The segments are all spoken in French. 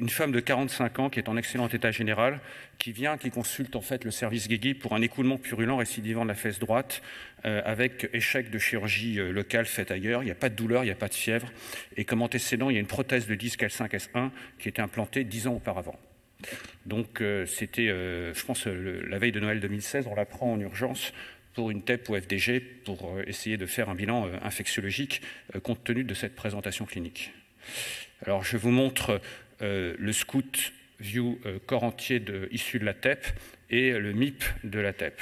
une femme de 45 ans qui est en excellent état général, qui consulte en fait le service Guigui pour un écoulement purulent récidivant de la fesse droite, avec échec de chirurgie locale faite ailleurs. Il n'y a pas de douleur, il n'y a pas de fièvre. Et comme antécédent, il y a une prothèse de disque L5-S1 qui était implantée 10 ans auparavant. Donc c'était, je pense, la veille de Noël 2016, on la prend en urgence pour une TEP ou FDG pour essayer de faire un bilan infectiologique compte tenu de cette présentation clinique. Alors je vous montre le Scout View corps entier issu de la TEP et le MIP de la TEP.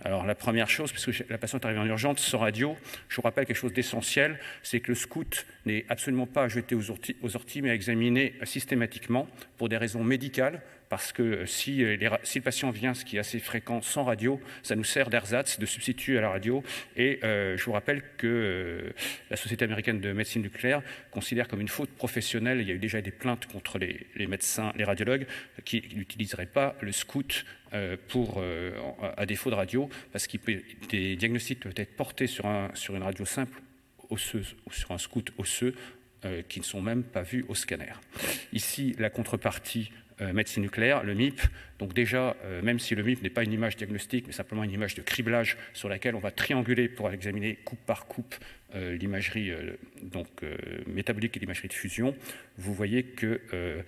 Alors la première chose, puisque la patiente arrive en urgence sans radio, je vous rappelle quelque chose d'essentiel, c'est que le Scout n'est absolument pas à jeter aux orties, mais à examiner systématiquement pour des raisons médicales, parce que si le patient vient, ce qui est assez fréquent, sans radio, ça nous sert d'ersatz, de substitut à la radio. Et je vous rappelle que la Société américaine de médecine nucléaire considère comme une faute professionnelle, il y a eu déjà des plaintes contre les médecins, les radiologues, qui n'utiliseraient pas le Scout à défaut de radio, parce que des diagnostics peuvent être portés sur une radio simple osseuse ou sur un Scout osseux qui ne sont même pas vus au scanner. Ici, la contrepartie médecine nucléaire, le MIP. Donc déjà, même si le MIP n'est pas une image diagnostique, mais simplement une image de criblage sur laquelle on va trianguler pour examiner coupe par coupe l'imagerie métabolique et l'imagerie de fusion, vous voyez que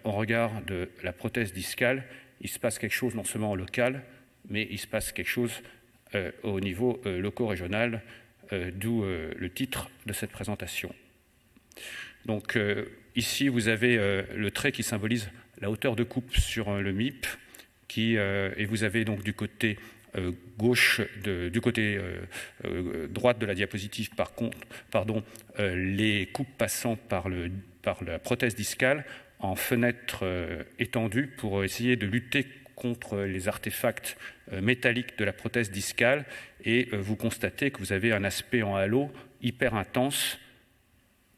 au regard de la prothèse discale, il se passe quelque chose non seulement au local, mais il se passe quelque chose au niveau loco-régional, d'où le titre de cette présentation. Donc ici, vous avez le trait qui symbolise la hauteur de coupe sur le MIP, et vous avez donc du côté droite de la diapositive, les coupes passant par la prothèse discale en fenêtre étendue pour essayer de lutter contre les artefacts métalliques de la prothèse discale, et vous constatez que vous avez un aspect en halo hyper intense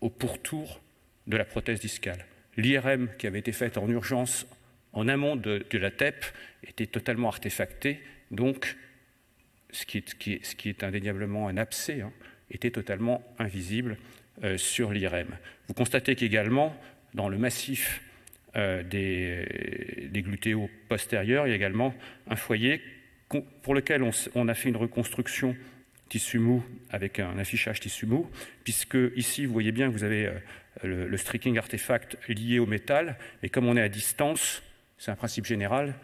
au pourtour de la prothèse discale. L'IRM qui avait été faite en urgence en amont de la TEP était totalement artefacté, donc ce qui est indéniablement un abcès était totalement invisible sur l'IRM. Vous constatez qu'également, dans le massif des glutéaux postérieurs, il y a également un foyer pour lequel on a fait une reconstruction tissu mou avec un affichage tissu mou, puisque ici, vous voyez bien que vous avez le streaking artefact lié au métal, et comme on est à distance, c'est un principe général,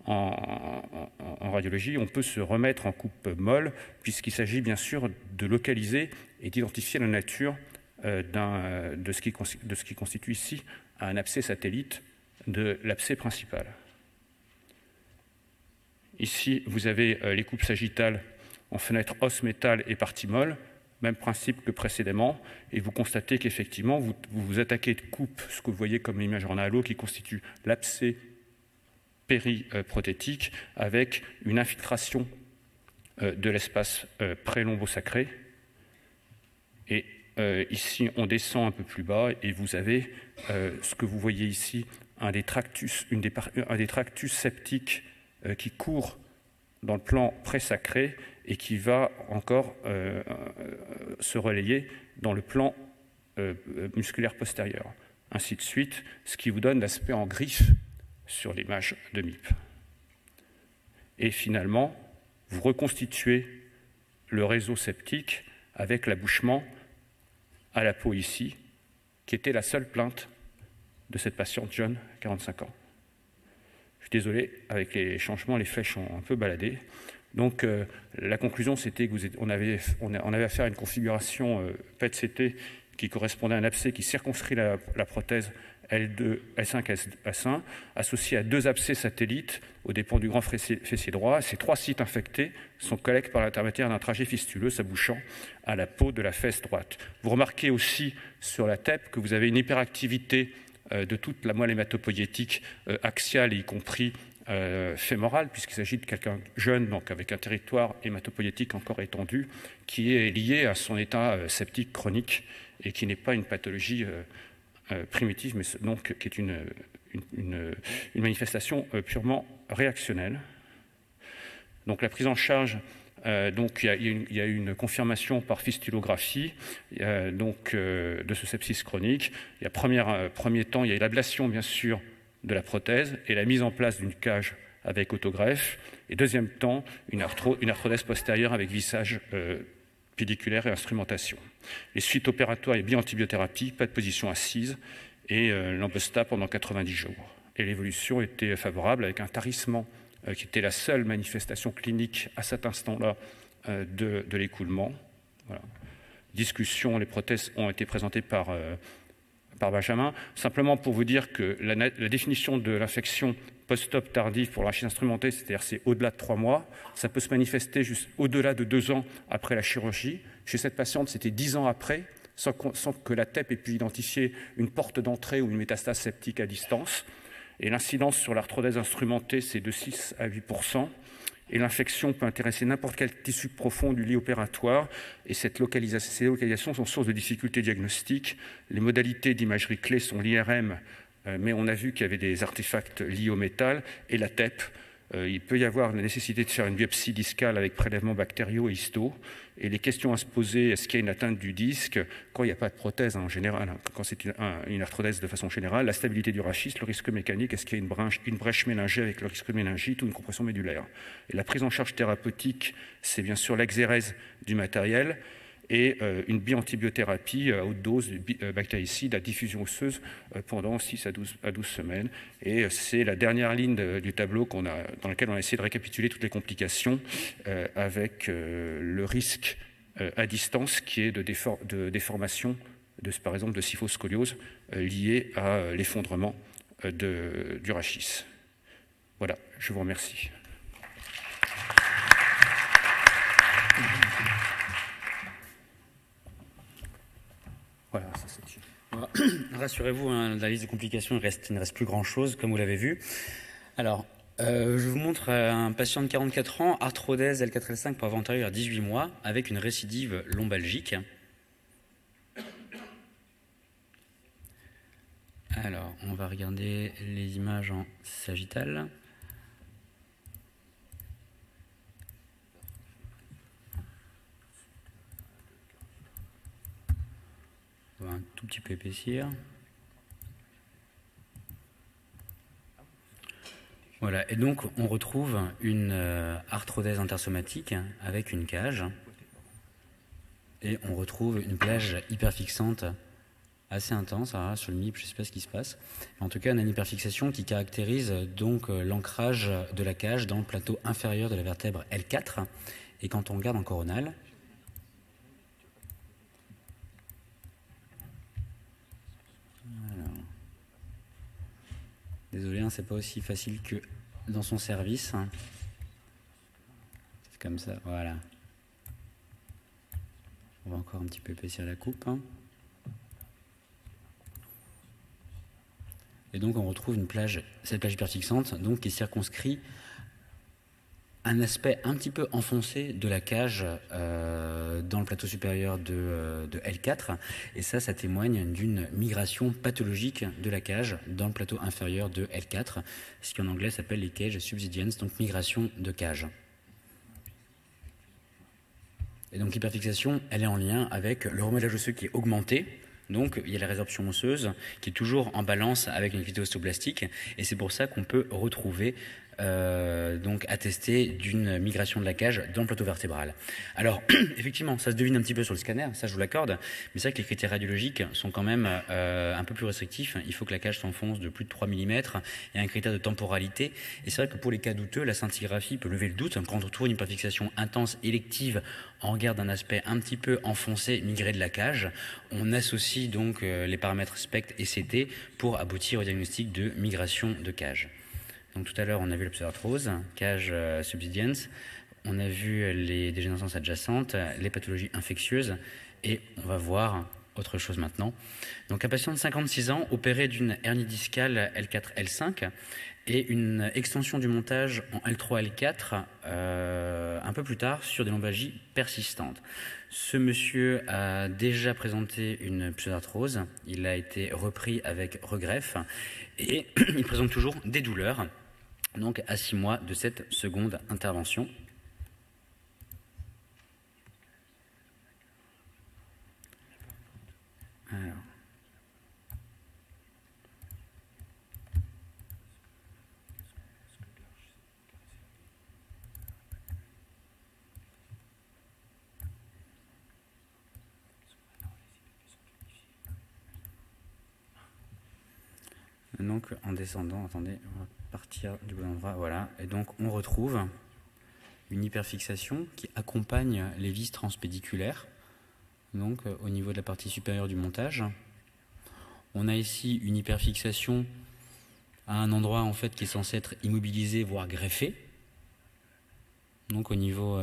en radiologie, on peut se remettre en coupe molle, puisqu'il s'agit bien sûr de localiser et d'identifier la nature de ce qui constitue ici un abcès satellite de l'abcès principal. Ici, vous avez les coupes sagittales en fenêtre os-métal et partie molle, même principe que précédemment, et vous constatez qu'effectivement, vous vous attaquez de coupe, ce que vous voyez comme image en halo, qui constitue l'abcès périprothétique, avec une infiltration de l'espace pré-lombo-sacré. Et ici, on descend un peu plus bas, et vous avez ce que vous voyez ici, un des tractus septiques qui court dans le plan pré-sacré et qui va encore se relayer dans le plan musculaire postérieur. Ainsi de suite, ce qui vous donne l'aspect en griffe sur l'image de MIP. Et finalement, vous reconstituez le réseau septique avec l'abouchement à la peau ici, qui était la seule plainte de cette patiente jeune, 45 ans. Je suis désolé, avec les changements, les flèches ont un peu baladé. Donc la conclusion, c'était qu'on avait affaire à une configuration PET-CT qui correspondait à un abcès qui circonscrit la prothèse L2, L5, S1, associé à 2 abcès satellites aux dépens du grand fessier droit. Ces 3 sites infectés sont collectés par l'intermédiaire d'un trajet fistuleux s'abouchant à la peau de la fesse droite. Vous remarquez aussi sur la TEP que vous avez une hyperactivité de toute la moelle hématopoïétique axiale, y compris fémorale, puisqu'il s'agit de quelqu'un jeune, donc avec un territoire hématopoïétique encore étendu, qui est lié à son état septique chronique et qui n'est pas une pathologie primitive, mais donc qui est une manifestation purement réactionnelle. Donc la prise en charge Donc il y a une confirmation par fistulographie de ce sepsis chronique. Il y a premier temps, il y a l'ablation bien sûr de la prothèse et la mise en place d'une cage avec autogreffe. Et deuxième temps, une arthrodèse postérieure avec vissage pédiculaire et instrumentation. Les suites opératoires et bioantibiothérapie, pas de position assise et l'Ambesta pendant 90 jours. Et l'évolution était favorable avec un tarissement qui était la seule manifestation clinique à cet instant-là de l'écoulement. Voilà. Discussion, les prothèses ont été présentées par Benjamin. Simplement pour vous dire que la définition de l'infection post-op tardive pour l'arachide instrumenté, c'est-à-dire c'est au-delà de 3 mois, ça peut se manifester juste au-delà de 2 ans après la chirurgie. Chez cette patiente, c'était 10 ans après, sans que la TEP ait pu identifier une porte d'entrée ou une métastase septique à distance. Et l'incidence sur l'arthrodèse instrumentée, c'est de 6 à 8%. Et l'infection peut intéresser n'importe quel tissu profond du lit opératoire. Et ces localisations sont source de difficultés diagnostiques. Les modalités d'imagerie clés sont l'IRM, mais on a vu qu'il y avait des artefacts liés au métal, et la TEP. Il peut y avoir la nécessité de faire une biopsie discale avec prélèvements bactériaux et histo. Et les questions à se poser, est-ce qu'il y a une atteinte du disque quand il n'y a pas de prothèse en général, quand c'est une arthrodèse de façon générale, la stabilité du rachis, le risque mécanique, est-ce qu'il y a une brèche méningée avec le risque de méningite ou une compression médulaire. Et la prise en charge thérapeutique, c'est bien sûr l'exérèse du matériel et une bioantibiothérapie à haute dose de bactéricides à diffusion osseuse pendant 6 à 12 semaines. Et c'est la dernière ligne du tableau dans lequel on a essayé de récapituler toutes les complications avec le risque à distance qui est de déformation, par exemple de syphoscoliose liée à l'effondrement du rachis. Voilà, je vous remercie. Voilà, ça c'est dit. Rassurez-vous, hein, la liste de complications, il ne reste plus grand-chose, comme vous l'avez vu. Alors, je vous montre un patient de 44 ans, arthrodèse L4-L5 pour avant antérieur à 18 mois, avec une récidive lombalgique. Alors, on va regarder les images en sagittal. On va un tout petit peu épaissir. Voilà, et donc on retrouve une arthrodèse intersomatique avec une cage. Et on retrouve une plage hyperfixante assez intense. Alors là, sur le MIP, je ne sais pas ce qui se passe. En tout cas, on a une hyperfixation qui caractérise donc l'ancrage de la cage dans le plateau inférieur de la vertèbre L4. Et quand on regarde en coronal, désolé, hein, c'est pas aussi facile que dans son service. C'est comme ça, voilà. On va encore un petit peu épaissir la coupe. Et donc on retrouve cette plage hyperfixante donc, qui circonscrit un aspect un petit peu enfoncé de la cage dans le plateau supérieur de L4. Et ça témoigne d'une migration pathologique de la cage dans le plateau inférieur de L4, ce qui en anglais s'appelle les cage subsidence, donc migration de cage. Et donc l'hyperfixation, elle est en lien avec le remodelage osseux qui est augmenté. Donc il y a la résorption osseuse qui est toujours en balance avec une activité osteoblastique. Et c'est pour ça qu'on peut retrouver donc attesté d'une migration de la cage dans le plateau vertébral. Alors, effectivement, ça se devine un petit peu sur le scanner, ça je vous l'accorde, mais c'est vrai que les critères radiologiques sont quand même un peu plus restrictifs. Il faut que la cage s'enfonce de plus de 3 mm, il y a un critère de temporalité, et c'est vrai que pour les cas douteux, la scintigraphie peut lever le doute. Quand on trouve une hyperfixation intense, élective, en regard d'un aspect un petit peu enfoncé, migré de la cage, on associe donc les paramètres SPECT et CT pour aboutir au diagnostic de migration de cage. Donc tout à l'heure, on a vu la pseudarthrose, cage subsidence, on a vu les dégénérescences adjacentes, les pathologies infectieuses, et on va voir autre chose maintenant. Donc un patient de 56 ans, opéré d'une hernie discale L4-L5 et une extension du montage en L3-L4 un peu plus tard sur des lombalgies persistantes. Ce monsieur a déjà présenté une pseudarthrose, il a été repris avec regreffe et il présente toujours des douleurs. Donc à 6 mois de cette seconde intervention. Donc en descendant, attendez, on va partir du bon endroit, voilà. Et donc on retrouve une hyperfixation qui accompagne les vis transpédiculaires, donc au niveau de la partie supérieure du montage. On a ici une hyperfixation à un endroit en fait qui est censé être immobilisé, voire greffé, donc au niveau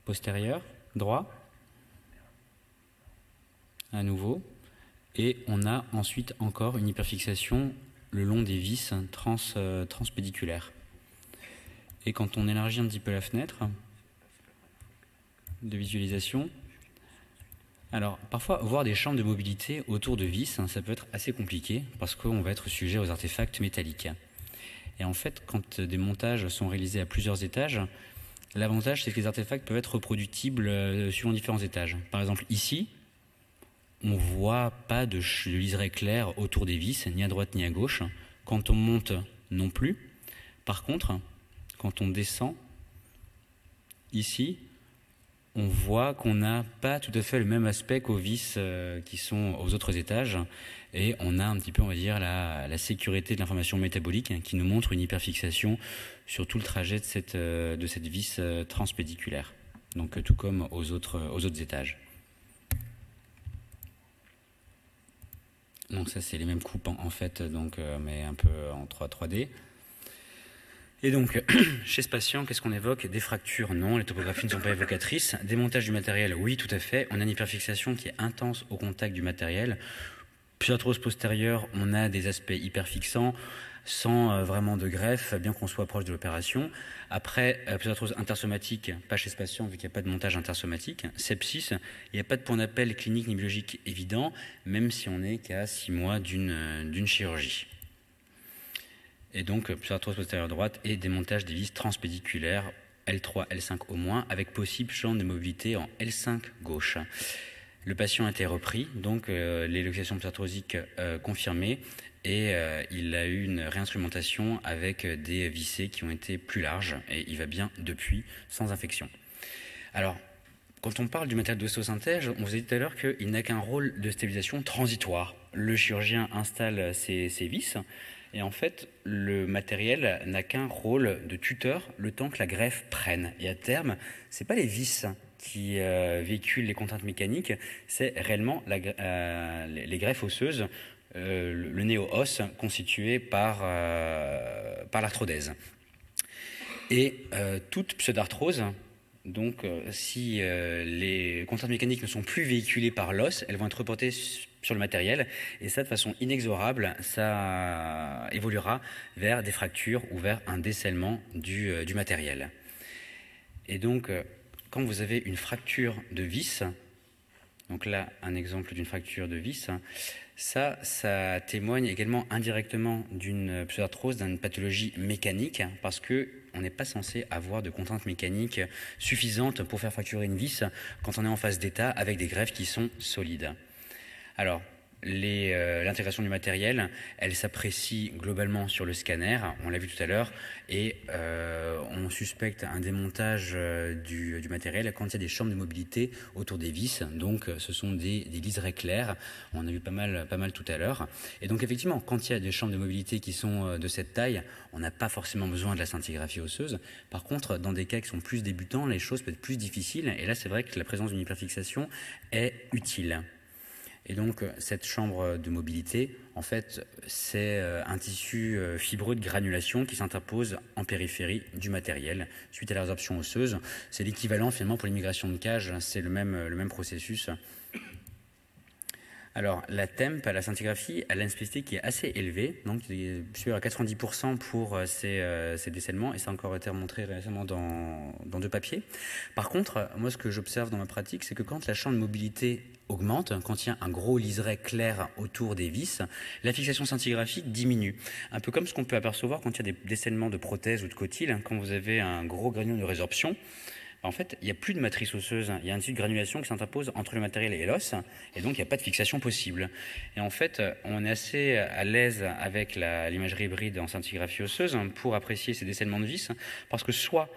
postérieur, droit, à nouveau. Et on a ensuite encore une hyperfixation le long des vis transpédiculaires. Et quand on élargit un petit peu la fenêtre de visualisation, alors parfois voir des chambres de mobilité autour de vis, ça peut être assez compliqué parce qu'on va être sujet aux artefacts métalliques. Et en fait, quand des montages sont réalisés à plusieurs étages, l'avantage c'est que les artefacts peuvent être reproductibles suivant différents étages. Par exemple ici, on ne voit pas de liseré clair autour des vis, ni à droite ni à gauche. Quand on monte, non plus. Par contre, quand on descend, ici, on voit qu'on n'a pas tout à fait le même aspect qu'aux vis qui sont aux autres étages. Et on a un petit peu, on va dire, la sécurité de l'information métabolique qui nous montre une hyperfixation sur tout le trajet de cette vis transpédiculaire. Donc tout comme aux autres étages. Donc ça c'est les mêmes coupes en fait, donc, mais un peu en 3D. Et donc, chez ce patient, qu'est-ce qu'on évoque? Des fractures? Non, les topographies ne sont pas évocatrices. Démontage du matériel? Oui, tout à fait. On a une hyperfixation qui est intense au contact du matériel. Pseudarthrose postérieure, on a des aspects hyperfixants, sans vraiment de greffe, bien qu'on soit proche de l'opération. Après, pseudarthrose intersomatique, pas chez ce patient, vu qu'il n'y a pas de montage intersomatique. Sepsis, il n'y a pas de point d'appel clinique ni biologique évident, même si on n'est qu'à 6 mois d'une chirurgie. Et donc, pseudarthrose postérieure droite et démontage des vis transpédiculaires L3, L5 au moins, avec possible champ de mobilité en L5 gauche. Le patient a été repris, donc l'élucidation pseudarthrosique confirmée, et il a eu une réinstrumentation avec des vissés qui ont été plus larges, et il va bien depuis, sans infection. Alors, quand on parle du matériel d'ostosynthèse, on vous a dit tout à l'heure qu'il n'a qu'un rôle de stabilisation transitoire. Le chirurgien installe ses vis, et en fait, le matériel n'a qu'un rôle de tuteur le temps que la greffe prenne. Et à terme, ce n'est pas les vis qui véhiculent les contraintes mécaniques, c'est réellement les greffes osseuses, le néo-os constitué par l'arthrodèse. Et toute pseudarthrose, donc si les contraintes mécaniques ne sont plus véhiculées par l'os, elles vont être reportées sur le matériel, et ça de façon inexorable, ça évoluera vers des fractures ou vers un décèlement du matériel. Et donc, quand vous avez une fracture de vis, donc là un exemple d'une fracture de vis, ça témoigne également indirectement d'une pseudarthrose, d'une pathologie mécanique, parce qu'on n'est pas censé avoir de contraintes mécaniques suffisantes pour faire fracturer une vis quand on est en phase d'état avec des greffes qui sont solides. Alors, l'intégration du matériel, elle s'apprécie globalement sur le scanner, on l'a vu tout à l'heure, et on suspecte un démontage du matériel quand il y a des chambres de mobilité autour des vis, donc ce sont des liserés clairs, on a vu pas mal tout à l'heure. Et donc effectivement, quand il y a des chambres de mobilité qui sont de cette taille, on n'a pas forcément besoin de la scintigraphie osseuse. Par contre, dans des cas qui sont plus débutants, les choses peuvent être plus difficiles, et là c'est vrai que la présence d'une hyperfixation est utile. Et donc, cette chambre de mobilité, en fait, c'est un tissu fibreux de granulation qui s'interpose en périphérie du matériel suite à la résorption osseuse. C'est l'équivalent, finalement, pour l'immigration de cage, c'est le même processus. Alors, la TEMP, la scintigraphie, elle a une spécificité qui est assez élevée, donc supérieure à 90% pour ces décèlements, et ça a encore été remontré récemment dans 2 papiers. Par contre, moi, ce que j'observe dans ma pratique, c'est que quand la chambre de mobilité augmente, quand il y a un gros liseré clair autour des vis, la fixation scintigraphique diminue. Un peu comme ce qu'on peut apercevoir quand il y a des décèlements de prothèses ou de cotyles, quand vous avez un gros granule de résorption. En fait, il n'y a plus de matrice osseuse, il y a un tissu de granulation qui s'interpose entre le matériel et l'os, et donc il n'y a pas de fixation possible. Et en fait, on est assez à l'aise avec l'imagerie hybride en scintigraphie osseuse pour apprécier ces décèlements de vis, parce que soit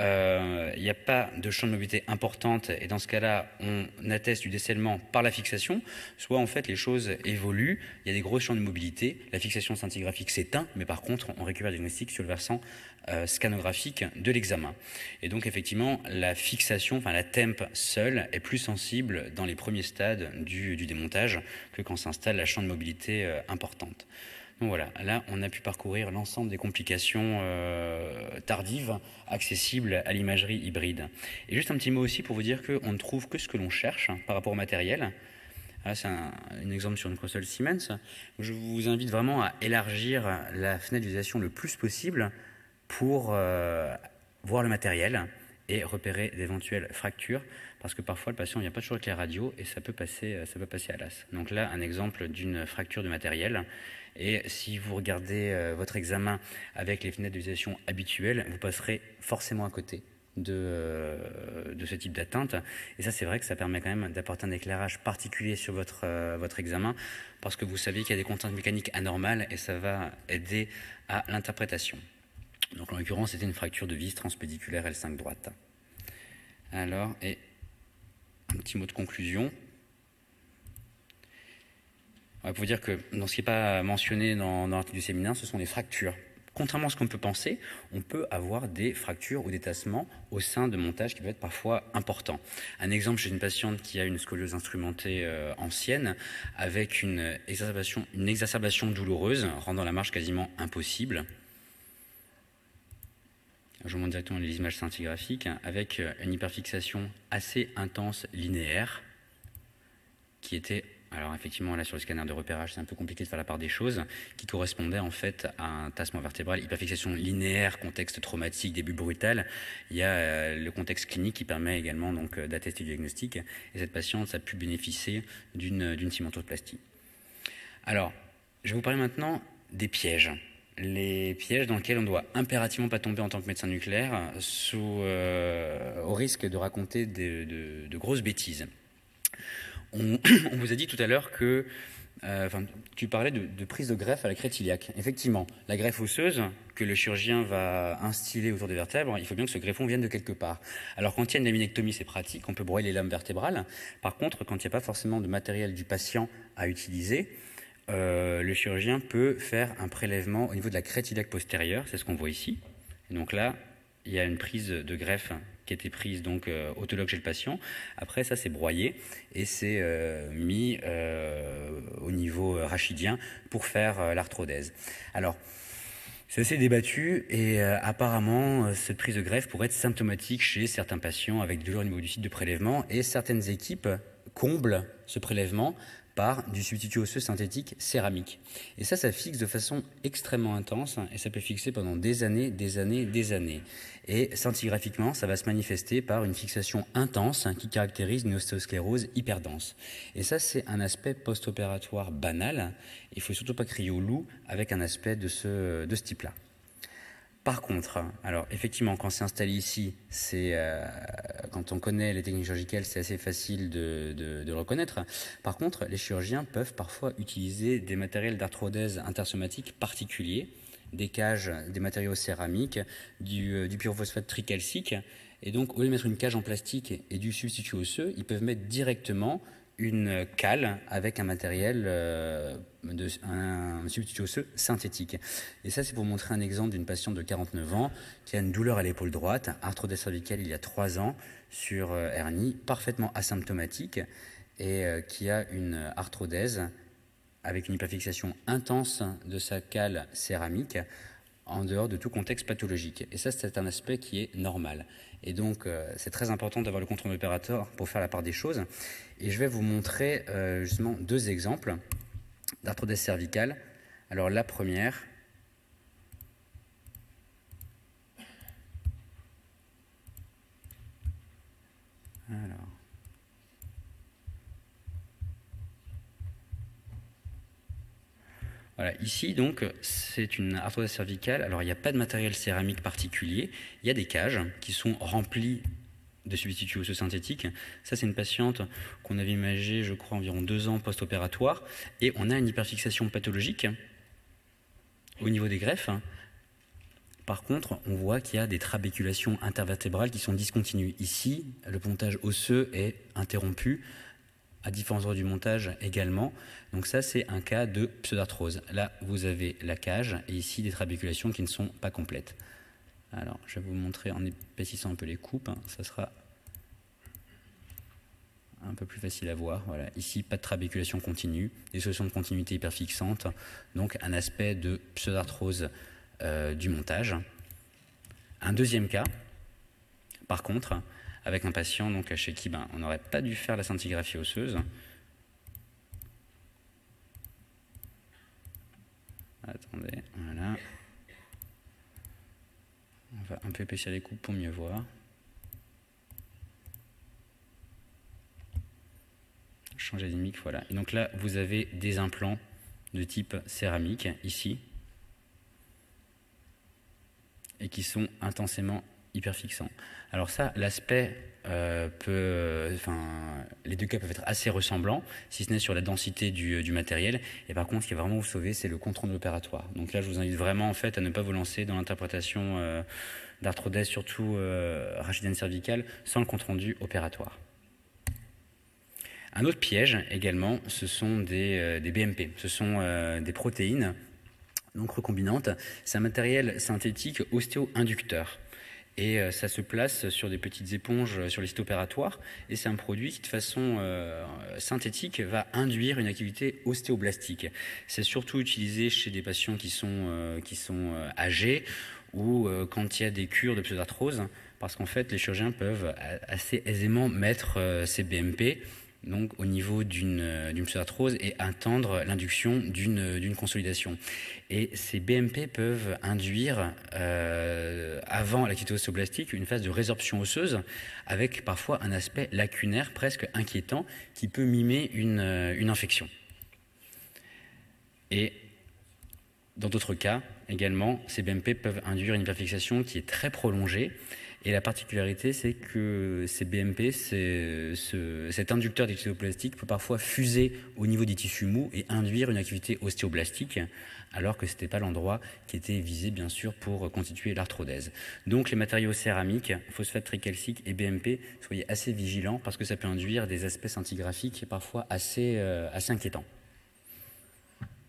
il n'y a pas de champ de mobilité importante et dans ce cas-là, on atteste du décèlement par la fixation, soit en fait les choses évoluent, il y a des gros champs de mobilité, la fixation scintigraphique s'éteint, mais par contre on récupère le diagnostic sur le versant scanographique de l'examen. Et donc effectivement, la fixation, enfin la temp seule, est plus sensible dans les premiers stades du démontage que quand s'installe la champ de mobilité importante. Donc voilà, là on a pu parcourir l'ensemble des complications tardives accessibles à l'imagerie hybride. Et juste un petit mot aussi pour vous dire qu'on ne trouve que ce que l'on cherche par rapport au matériel. Là c'est un exemple sur une console Siemens. Je vous invite vraiment à élargir la fenêtre d'utilisation le plus possible pour voir le matériel et repérer d'éventuelles fractures, parce que parfois le patient ne vient pas toujours avec les radios et ça peut passer à l'as. Donc là, un exemple d'une fracture de matériel. Et si vous regardez votre examen avec les fenêtres d'utilisation habituelles, vous passerez forcément à côté de ce type d'atteinte. Et ça, c'est vrai que ça permet quand même d'apporter un éclairage particulier sur votre examen, parce que vous savez qu'il y a des contraintes mécaniques anormales et ça va aider à l'interprétation. Donc en l'occurrence, c'était une fracture de vis transpédiculaire L5 droite. Alors, et un petit mot de conclusion. On va vous dire que dans ce qui n'est pas mentionné dans l'article du séminaire, ce sont les fractures. Contrairement à ce qu'on peut penser, on peut avoir des fractures ou des tassements au sein de montages qui peuvent être parfois importants. Un exemple chez une patiente qui a une scoliose instrumentée ancienne, avec une exacerbation douloureuse, rendant la marche quasiment impossible. Je vous montre directement les images scintigraphiques, avec une hyperfixation assez intense linéaire, qui était, alors effectivement là sur le scanner de repérage c'est un peu compliqué de faire la part des choses, qui correspondait en fait à un tassement vertébral, hyperfixation linéaire, contexte traumatique, début brutal. Il y a le contexte clinique qui permet également donc d'attester du diagnostic, et cette patiente a pu bénéficier d'une cimentosplastie. Alors, je vais vous parler maintenant des pièges. Les pièges dans lesquels on ne doit impérativement pas tomber en tant que médecin nucléaire au risque de raconter de grosses bêtises. On vous a dit tout à l'heure que tu parlais de prise de greffe à la crête iliaque. Effectivement, la greffe osseuse que le chirurgien va instiller autour des vertèbres, il faut bien que ce greffon vienne de quelque part. Alors quand il y a une laminectomie, c'est pratique, on peut broyer les lames vertébrales. Par contre, quand il n'y a pas forcément de matériel du patient à utiliser, le chirurgien peut faire un prélèvement au niveau de la crête iliaque postérieure, c'est ce qu'on voit ici. Et donc là, il y a une prise de greffe qui a été prise donc autologue chez le patient. Après, ça c'est broyé et c'est mis au niveau rachidien pour faire l'arthrodèse. Alors, c'est assez débattu et apparemment, cette prise de greffe pourrait être symptomatique chez certains patients avec des douleurs au niveau du site de prélèvement, et certaines équipes comblent ce prélèvement par du substitut osseux synthétique céramique. Et ça fixe de façon extrêmement intense et ça peut fixer pendant des années. Et scintigraphiquement, ça va se manifester par une fixation intense qui caractérise une ostéosclérose hyperdense. Et ça, c'est un aspect post-opératoire banal. Il ne faut surtout pas crier au loup avec un aspect de ce type-là. Par contre, alors effectivement, quand c'est installé ici, quand on connaît les techniques chirurgicales, c'est assez facile de le reconnaître. Par contre, les chirurgiens peuvent parfois utiliser des matériels d'arthrodèse intersomatique particuliers, des cages, des matériaux céramiques, du pyrophosphate tricalcique. Et donc, au lieu de mettre une cage en plastique et du substitut osseux, ils peuvent mettre directement une cale avec un matériel, un substitut osseux synthétique. Et ça, c'est pour montrer un exemple d'une patiente de 49 ans qui a une douleur à l'épaule droite, arthrodèse cervicale il y a 3 ans, sur hernie, parfaitement asymptomatique, et qui a une arthrodèse avec une hyperfixation intense de sa cale céramique en dehors de tout contexte pathologique. Et ça, c'est un aspect qui est normal. Et donc, c'est très important d'avoir le contrôle opérateur pour faire la part des choses. Et je vais vous montrer justement 2 exemples d'arthrodèse cervicale. Alors, la première... Alors... Voilà, ici, donc, c'est une arthrodèse cervicale. Alors, il n'y a pas de matériel céramique particulier. Il y a des cages qui sont remplies de substituts osseux synthétiques. Ça, c'est une patiente qu'on avait imagée, je crois, environ 2 ans post-opératoire. Et on a une hyperfixation pathologique au niveau des greffes Par contre, on voit qu'il y a des trabéculations intervertébrales qui sont discontinues. Ici, le pontage osseux est interrompu, à différents endroits du montage également. Donc ça, c'est un cas de pseudarthrose. Là, vous avez la cage et ici des trabéculations qui ne sont pas complètes. Alors, je vais vous montrer en épaississant un peu les coupes. Ça sera un peu plus facile à voir. Voilà. Ici, pas de trabéculation continue, des solutions de continuité hyperfixantes, donc un aspect de pseudarthrose du montage. Un deuxième cas, par contre, avec un patient donc, chez qui on n'aurait pas dû faire la scintigraphie osseuse. Attendez, voilà. On va un peu épaissir les coupes pour mieux voir. Changer dynamique, voilà. Et donc là, vous avez des implants de type céramique, ici, et qui sont intensément hyperfixants. Alors ça, l'aspect les deux cas peuvent être assez ressemblants, si ce n'est sur la densité du matériel. Et par contre, ce qui va vraiment vous sauver, c'est le compte rendu opératoire. Donc là, je vous invite vraiment en fait à ne pas vous lancer dans l'interprétation d'arthrodèse, surtout rachidienne cervicale, sans le compte rendu opératoire. Un autre piège également, ce sont des BMP, ce sont des protéines donc recombinantes. C'est un matériel synthétique ostéo-inducteur. Et ça se place sur des petites éponges sur les sites opératoires. Et c'est un produit qui, de façon synthétique, va induire une activité ostéoblastique. C'est surtout utilisé chez des patients qui sont âgés ou quand il y a des cures de pseudarthrose, parce qu'en fait, les chirurgiens peuvent assez aisément mettre ces BMP donc au niveau d'une pseudarthrose et attendre l'induction d'une consolidation. Et ces BMP peuvent induire, avant l'activité ostéoblastique, une phase de résorption osseuse avec parfois un aspect lacunaire presque inquiétant qui peut mimer une infection. Et dans d'autres cas, également, ces BMP peuvent induire une hyperfixation qui est très prolongée. Et la particularité, c'est que ces BMP, cet inducteur d'activité ostéoblastique peut parfois fuser au niveau des tissus mous et induire une activité ostéoblastique, alors que ce n'était pas l'endroit qui était visé, bien sûr, pour constituer l'arthrodèse. Donc les matériaux céramiques, phosphate tricalcique et BMP, soyez assez vigilants parce que ça peut induire des aspects scintigraphiques parfois assez inquiétants.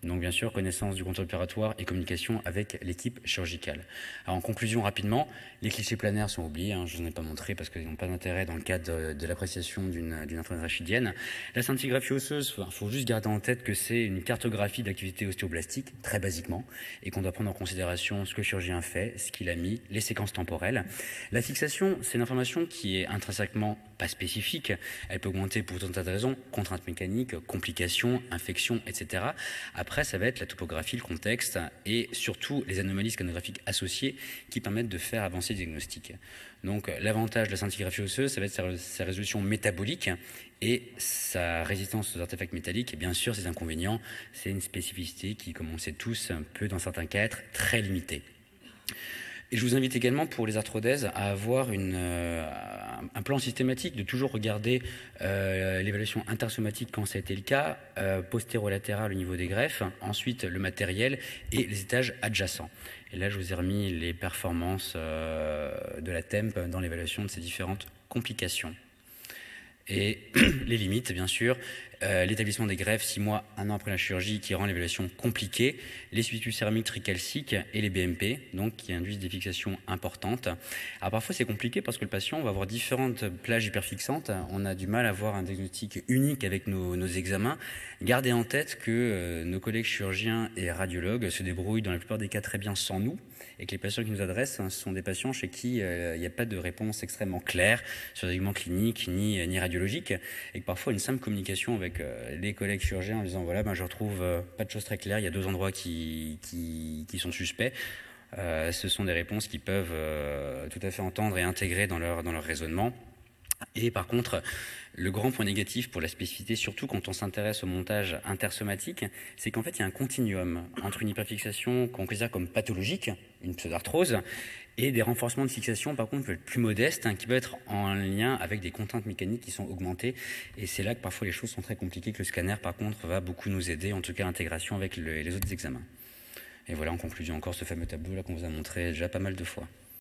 Donc bien sûr, connaissance du contrôle opératoire et communication avec l'équipe chirurgicale. Alors en conclusion rapidement, les clichés planaires sont oubliés, je ne vous en ai pas montré parce qu'ils n'ont pas d'intérêt dans le cadre de l'appréciation d'une arthrodèse rachidienne. La scintigraphie osseuse, il faut juste garder en tête que c'est une cartographie de l'activité ostéoblastique, très basiquement, et qu'on doit prendre en considération ce que le chirurgien fait, ce qu'il a mis, les séquences temporelles. La fixation, c'est une information qui est intrinsèquement pas spécifique, elle peut augmenter pour tout un tas de raisons, contraintes mécaniques, complications, infections, etc. Après, ça va être la topographie, le contexte et surtout les anomalies scanographiques associées qui permettent de faire avancer le diagnostic. Donc l'avantage de la scintigraphie osseuse, ça va être sa résolution métabolique et sa résistance aux artefacts métalliques. Et bien sûr, ses inconvénients, c'est une spécificité qui, comme on le sait tous, peut dans certains cas être très limitée. Et je vous invite également pour les arthrodèses à avoir un plan systématique, de toujours regarder l'évaluation intersomatique quand ça a été le cas, postérolatéral au niveau des greffes, ensuite le matériel et les étages adjacents. Et là, je vous ai remis les performances de la TEMP dans l'évaluation de ces différentes complications. Et les limites, bien sûr, l'établissement des greffes 6 mois, 1 an après la chirurgie qui rend l'évaluation compliquée, les substituts céramiques tricalciques et les BMP, donc qui induisent des fixations importantes. Alors parfois c'est compliqué parce que le patient va avoir différentes plages hyperfixantes, on a du mal à avoir un diagnostic unique avec nos examens. Gardez en tête que nos collègues chirurgiens et radiologues se débrouillent dans la plupart des cas très bien sans nous, et que les patients qui nous adressent ce sont des patients chez qui il n'y a pas de réponse extrêmement claire sur des éléments cliniques ni radiologiques, et que parfois une simple communication avec les collègues chirurgiens en disant voilà, je retrouve pas de choses très claires, il y a 2 endroits qui sont suspects. Ce sont des réponses qui peuvent tout à fait entendre et intégrer dans leur raisonnement. Et par contre, le grand point négatif pour la spécificité, surtout quand on s'intéresse au montage intersomatique, c'est qu'en fait, il y a un continuum entre une hyperfixation qu'on considère comme pathologique, une pseudarthrose, et des renforcements de fixation, par contre, plus modestes, qui peuvent être en lien avec des contraintes mécaniques qui sont augmentées. Et c'est là que parfois les choses sont très compliquées, que le scanner, par contre, va beaucoup nous aider, en tout cas l'intégration avec les autres examens. Et voilà, en conclusion encore ce fameux tableau là qu'on vous a montré déjà pas mal de fois.